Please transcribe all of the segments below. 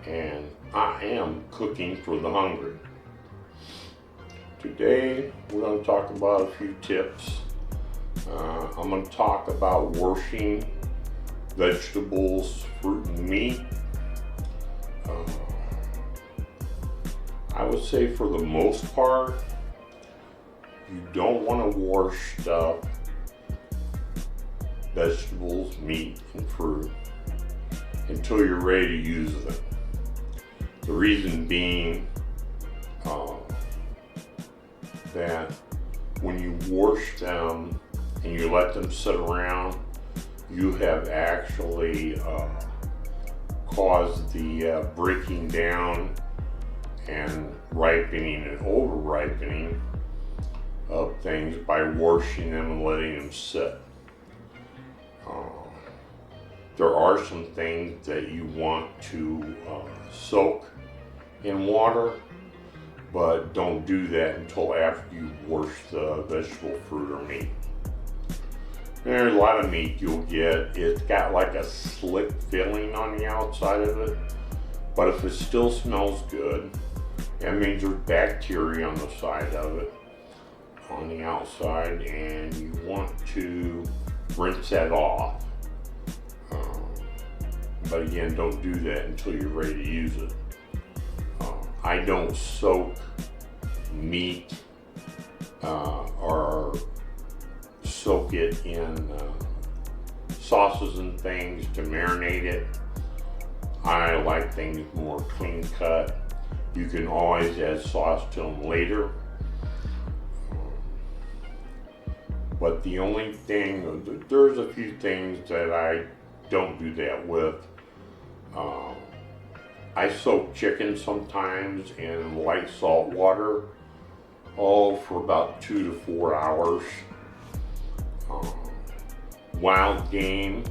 and I am cooking for the hungry. Today we're going to talk about a few tips. I'm going to talk about washing vegetables, fruit, and meat. Uh, I would say for the most part, you don't want to wash stuff, vegetables, meat, and fruit until you're ready to use them. The reason being that when you wash them and you let them sit around, you have actually caused the breaking down and ripening and over ripening of things by washing them and letting them sit. There are some things that you want to soak in water, but don't do that until after you wash the vegetable, fruit, or meat. There's a lot of meat you'll get. It's got like a slick filling on the outside of it, but if it still smells good, that means there's bacteria on the side of it, on the outside, and you want to rinse that off. But again, don't do that until you're ready to use it. I don't soak meat or soak it in sauces and things to marinate it. I like things more clean cut. You can always add sauce to them later. But the only thing, there's a few things that I don't do that with. I soak chicken sometimes in light salt water, for about 2 to 4 hours. Wild game,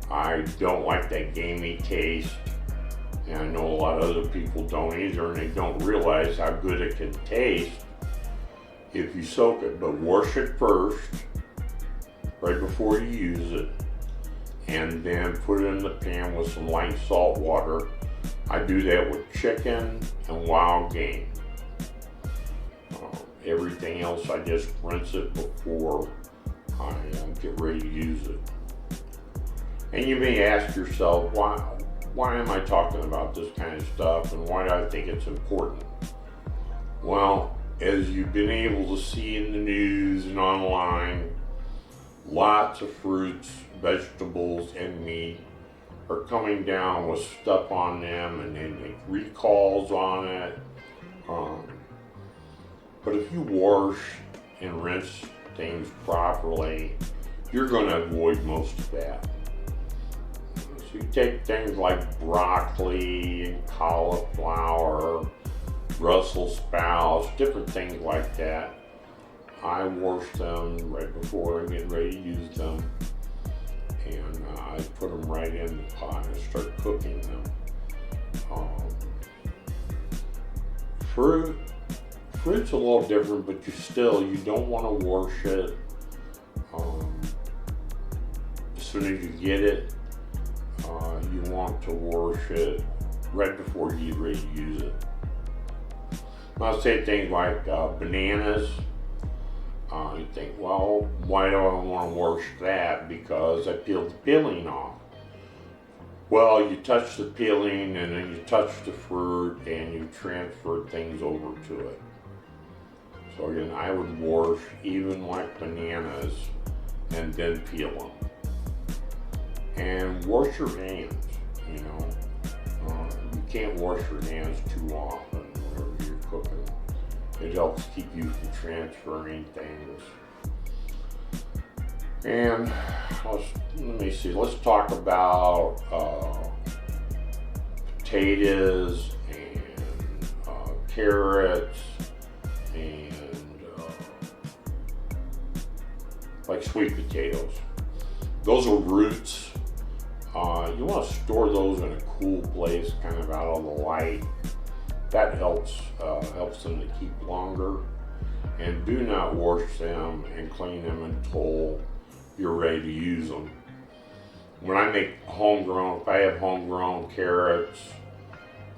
I don't like that gamey taste, and I know a lot of other people don't either, and they don't realize how good it can taste if you soak it. But wash it first, right before you use it, and then put it in the pan with some light salt water. I do that with chicken and wild game. Everything else I just rinse it before I get ready to use it. And you may ask yourself, why am I talking about this kind of stuff, and why do I think it's important? Well, as you've been able to see in the news and online, lots of fruits, vegetables, and meat are coming down with stuff on them, and they make recalls on it. But if you wash and rinse things properly, you're going to avoid most of that. So you take things like broccoli and cauliflower, Brussels sprouts, different things like that. I wash them right before I get ready to use them, and I put them right in the pot and start cooking them. Fruit's a little different, but you don't want to wash it as soon as you get it. You want to wash it right before you get ready to use it. I'll say things like bananas. You think, well, why do I want to wash that? Because I peeled the peeling off. Well, you touch the peeling and then you touch the fruit and you transfer things over to it. So again, I would wash even like bananas and then peel them. And wash your hands, you can't wash your hands too often whenever you're cooking. It helps keep you from transferring things. And let's talk about potatoes and carrots and like sweet potatoes. Those are roots. You want to store those in a cool place, kind of out of the light. That helps them to keep longer. And do not wash them and clean them until you're ready to use them. When I make if I have homegrown carrots,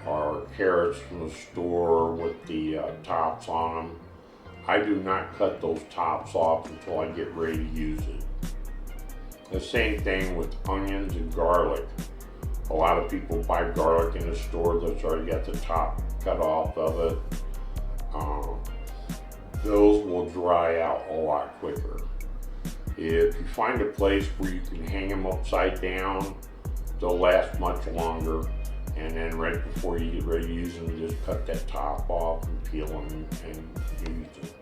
or carrots from the store with the tops on them, I do not cut those tops off until I get ready to use it. The same thing with onions and garlic. A lot of people buy garlic in the store that's already got the top cut off of it. Those will dry out a lot quicker. If you find a place where you can hang them upside down, they'll last much longer. And then right before you get ready to use them, you just cut that top off and peel them and use it.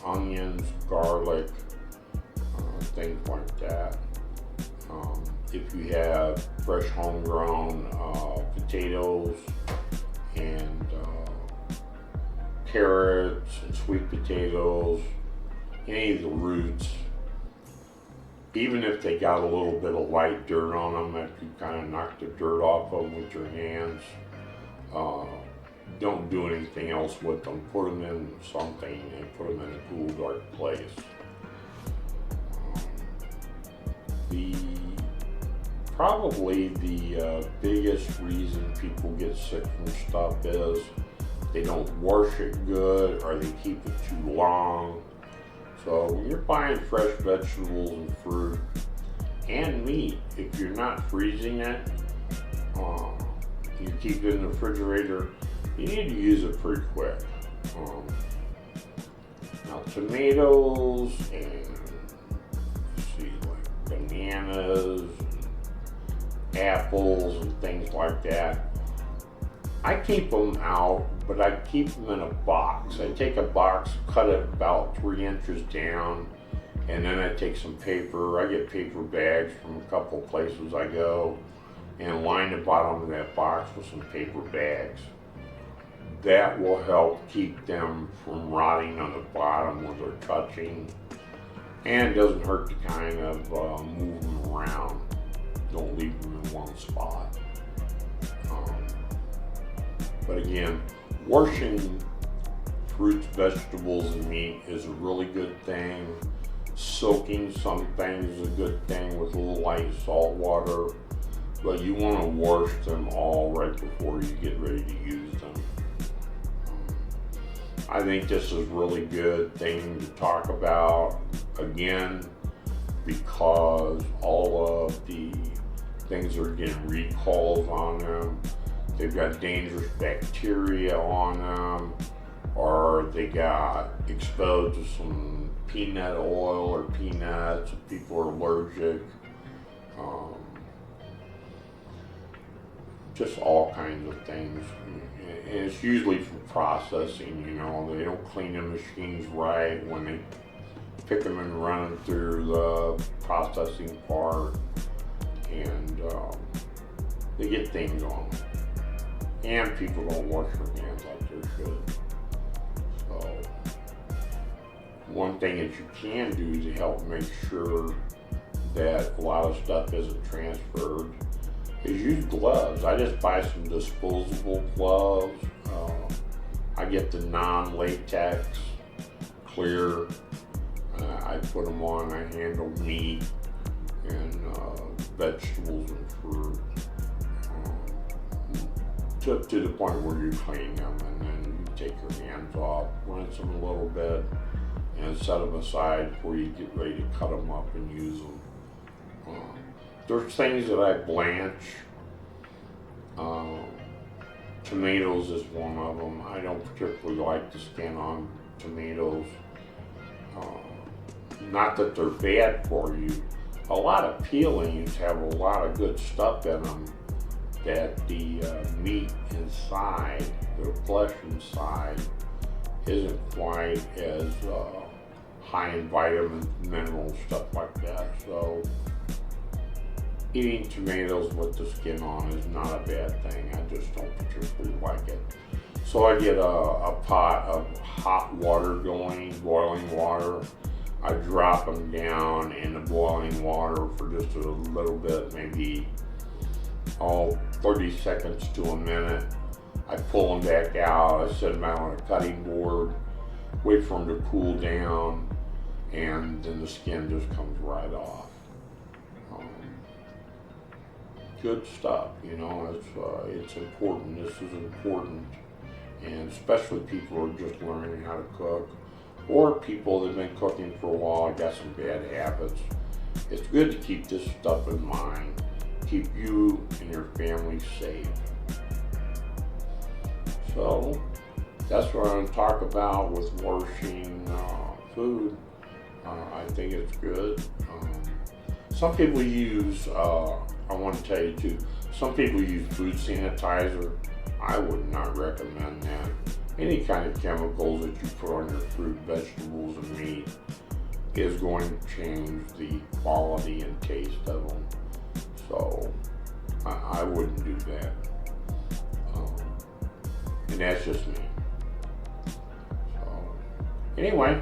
Onions, garlic, things like that. If you have fresh homegrown potatoes and carrots and sweet potatoes, any of the roots, even if they got a little bit of light dirt on them, if you kind of knock the dirt off of them with your hands, don't do anything else with them. Put them in something and put them in a cool, dark place. Probably the biggest reason people get sick from stuff is they don't wash it good or they keep it too long. So when you're buying fresh vegetables and fruit and meat, if you're not freezing it, you keep it in the refrigerator, you need to use it pretty quick. Now tomatoes and like bananas, and apples and things like that, I keep them out, but I keep them in a box. I take a box, cut it about 3 inches down, and then I take some paper. I get paper bags from a couple places I go, and line the bottom of that box with some paper bags. That will help keep them from rotting on the bottom when they're touching, and it doesn't hurt to kind of move them around. Don't leave them in one spot. But again, washing fruits, vegetables, and meat is a really good thing. Soaking some things is a good thing with a little light salt water. But you want to wash them all right before you get ready to use them. I think this is a really good thing to talk about, again, because all of the things are getting recalls on them. They've got dangerous bacteria on them, or they got exposed to some peanut oil or peanuts if people are allergic. Just all kinds of things. And it's usually from processing, they don't clean the machines right when they pick them and run them through the processing part, and they get things on them. And people don't wash their hands like they should. So, one thing that you can do to help make sure that a lot of stuff isn't transferred is use gloves. I just buy some disposable gloves. I get the non-latex clear. I put them on. I handle meat and vegetables and fruit to the point where you clean them, and then you take your hands off, rinse them a little bit, and set them aside before you get ready to cut them up and use them. There's things that I blanch. Tomatoes is one of them. I don't particularly like the skin on tomatoes. Not that they're bad for you. A lot of peelings have a lot of good stuff in them that the meat inside, the flesh inside, isn't quite as high in vitamins, minerals, stuff like that. So eating tomatoes with the skin on is not a bad thing. I just don't particularly like it. So I get a pot of hot water going, boiling water. I drop them down in the boiling water for just a little bit, maybe 30 seconds to a minute. I pull them back out. I set them out on a cutting board, wait for them to cool down, and then the skin just comes right off. good stuff. You know, it's important. This is important, and especially people who are just learning how to cook, or people that have been cooking for a while and got some bad habits. It's good to keep this stuff in mind. Keep you and your family safe. So that's what I'm going to talk about with washing food. I think it's good. Some people use, I want to tell you too, some people use food sanitizer. I would not recommend that. Any kind of chemicals that you put on your fruit, vegetables, and meat is going to change the quality and taste of them. So I wouldn't do that. And that's just me. So anyway,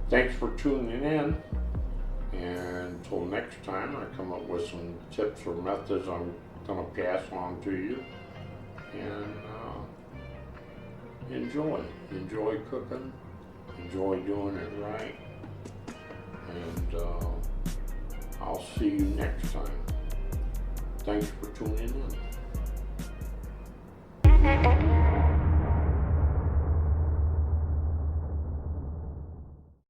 thanks for tuning in. And until next time, I come up with some tips or methods I'm going to pass on to you. And enjoy cooking, enjoy doing it right. And I'll see you next time. Thanks for tuning in.